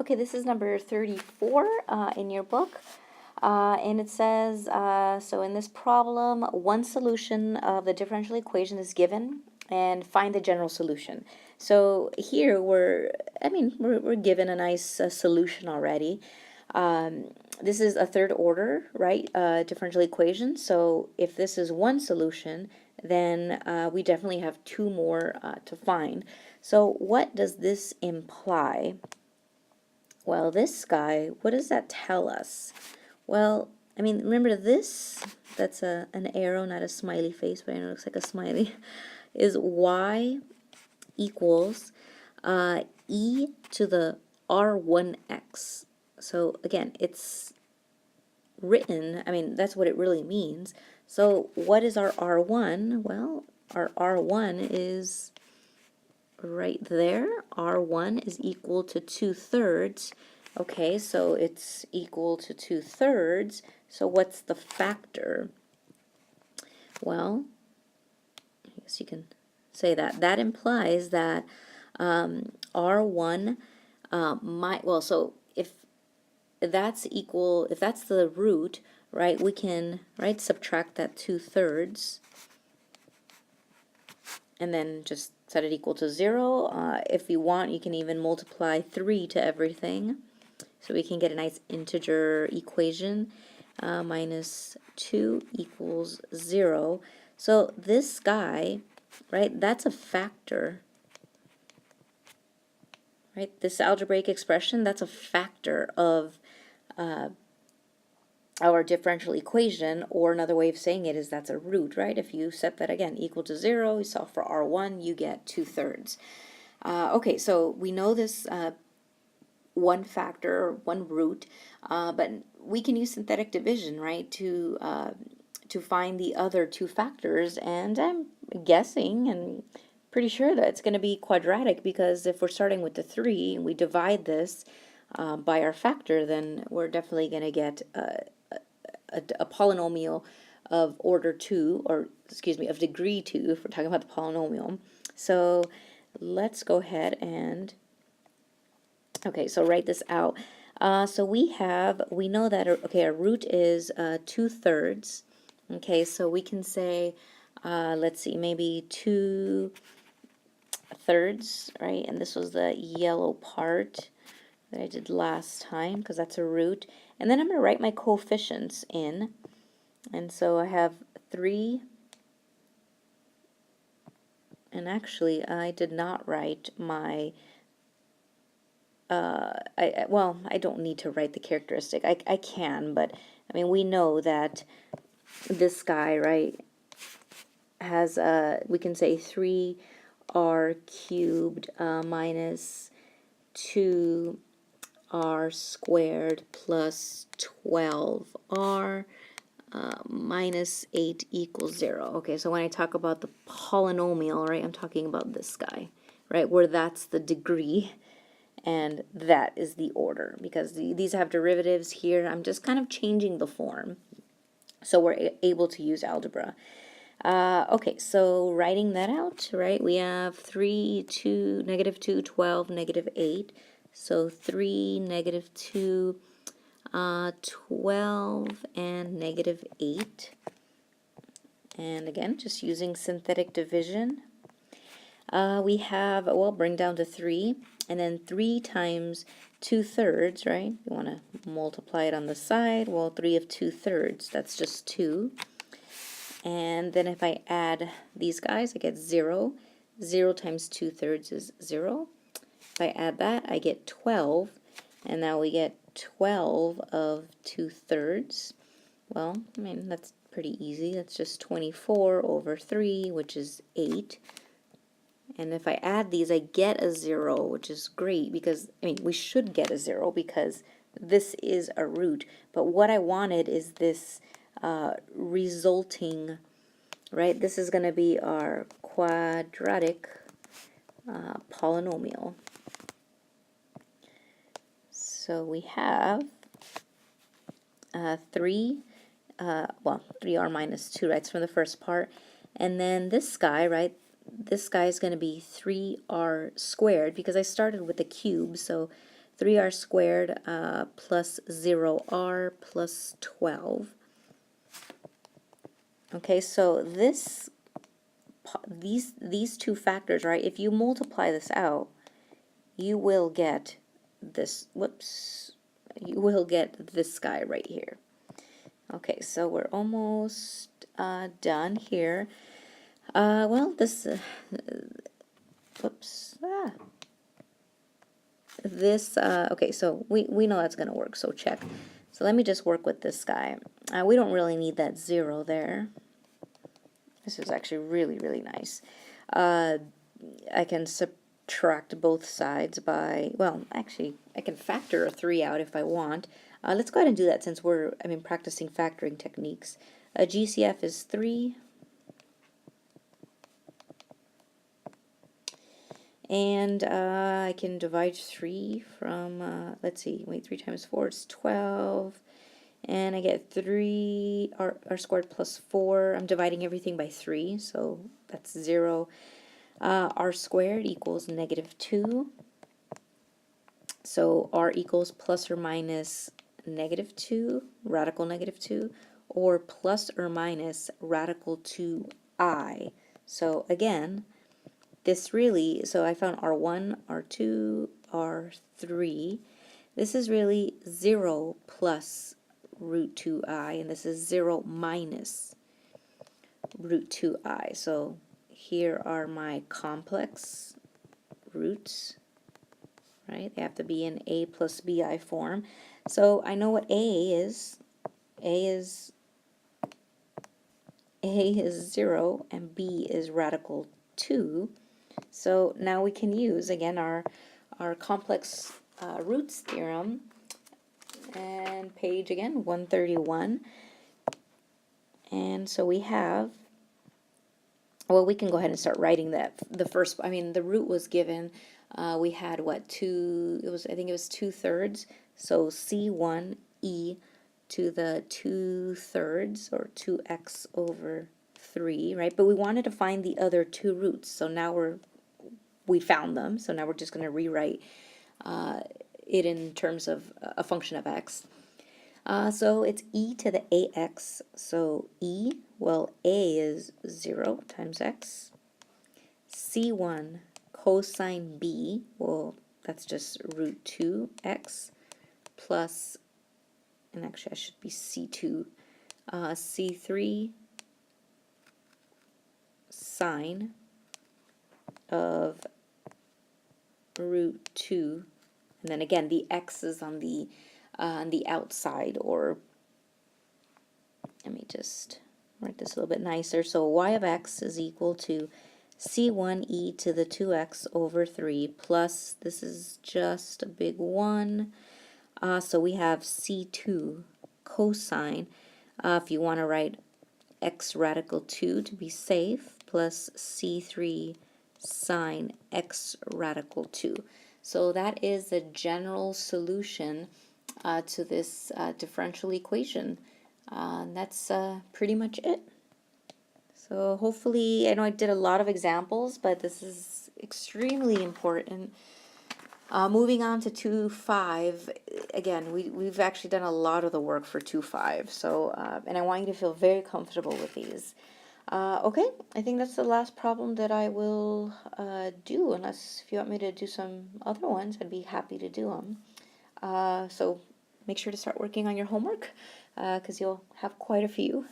Okay, this is number 34 in your book. And it says, so in this problem, one solution of the differential equation is given and find the general solution. So here we're given a nice solution already. This is a third order, right, differential equation. So if this is one solution, then we definitely have two more to find. So what does this imply? Well, this guy, what does that tell us? Well, I mean, remember this, that's an arrow, not a smiley face, but I know it looks like a smiley, is y equals e to the r1x. So again, it's written, I mean, that's what it really means. So what is our r1? Well, our r1 is right there. R1 is equal to 2/3. Okay, so it's equal to 2/3. So what's the factor? Well, I guess you can say that. That implies that R1 well, so if that's equal, if that's the root, right, we can, right, subtract that 2/3 and then just set it equal to 0. If you want, you can even multiply 3 to everything. So we can get a nice integer equation. Minus 2 equals 0. So this guy, right, that's a factor. Right, this algebraic expression, that's a factor of our differential equation, or another way of saying it is that's a root, right? If you set that again equal to 0, you solve for R1, you get 2/3. Okay, so we know this one factor, one root, but we can use synthetic division, right, to find the other two factors, and I'm guessing and pretty sure that it's going to be quadratic, because if we're starting with the 3 and we divide this by our factor, then we're definitely going to get a polynomial of order 2, or excuse me, of degree 2, if we're talking about the polynomial. So let's go ahead and, okay, so write this out. So we know that, okay, our root is 2/3. Okay, so we can say, let's see, maybe 2/3, right? And this was the yellow part that I did last time, because that's a root. And then I'm going to write my coefficients in. And so I have 3, and actually I did not write my, well, I don't need to write the characteristic. I can, but I mean, we know that this guy, right, has, we can say 3r cubed minus 2r squared plus 12r minus 8 equals 0. Okay, so when I talk about the polynomial, right, I'm talking about this guy, right, where that's the degree and that is the order, because these have derivatives here. I'm just kind of changing the form so we're able to use algebra. Okay, so writing that out, right, we have 3, 2, negative 2, 12, negative 8. So 3, negative 2, 12, and negative 8. And again, just using synthetic division. We have, well, bring down to 3, and then 3 times 2/3, right? You want to multiply it on the side. Well, 3 of 2/3, that's just 2. And then if I add these guys, I get 0. 0 times 2/3 is 0. If I add that, I get 12. And now we get 12 of 2/3. Well, I mean, that's pretty easy. That's just 24 over 3, which is 8. And if I add these, I get a 0, which is great, because, I mean, we should get a 0 because this is a root. But what I wanted is this resulting, right? This is going to be our quadratic polynomial. So we have 3, well, 3r minus 2, right, from the first part. And then this guy, right, this guy is going to be 3r squared, because I started with a cube, so 3r squared plus 0r plus 12. Okay, so these two factors, right, if you multiply this out, you will get this, whoops, you will get this guy right here. Okay, so we're almost done here. Well, this, whoops, this, okay, so we know that's going to work, so check. So let me just work with this guy. We don't really need that 0 there. This is actually really, really nice. I can subtract both sides by, well, actually, I can factor a 3 out if I want. Let's go ahead and do that since I'm practicing factoring techniques. GCF is 3. And I can divide 3 from, let's see, wait, 3 times 4 is 12. And I get 3 r squared plus 4. I'm dividing everything by 3, so that's 0. R squared equals negative 2. So r equals plus or minus negative 2, radical negative 2, or plus or minus radical 2i. So again, this really, so I found r1, r2, r3. This is really 0 plus root 2i, and this is 0 minus root 2i. So here are my complex roots, right? They have to be in a plus bi form. So I know what a is. A is 0 and b is radical 2. So now we can use, again, our complex roots theorem. And page, again, 131. And so we have, well, we can go ahead and start writing that. The first, I mean, the root was given, we had what, I think it was 2/3. So C1e to the 2/3, or 2x over 3, right? But we wanted to find the other two roots. So now we found them. So now we're just going to rewrite it in terms of a function of x. So it's e to the ax. So e, well, a is 0 times x. C1 cosine b, well, that's just root 2x plus, and actually I should be C2, C3 sine of root 2. And then again, the x is on the outside, or let me just write this a little bit nicer. So y of x is equal to c1e to the 2x over 3 plus, this is just a big 1. So we have c2 cosine, if you want to write x radical 2 to be safe, plus c3 sine x radical 2. So that is the general solution to this differential equation. And that's pretty much it. So hopefully, I know I did a lot of examples, but this is extremely important. Moving on to 2.5, again, we've actually done a lot of the work for 2.5, so, and I want you to feel very comfortable with these. Okay, I think that's the last problem that I will do, unless if you want me to do some other ones, I'd be happy to do them. So make sure to start working on your homework, because you'll have quite a few.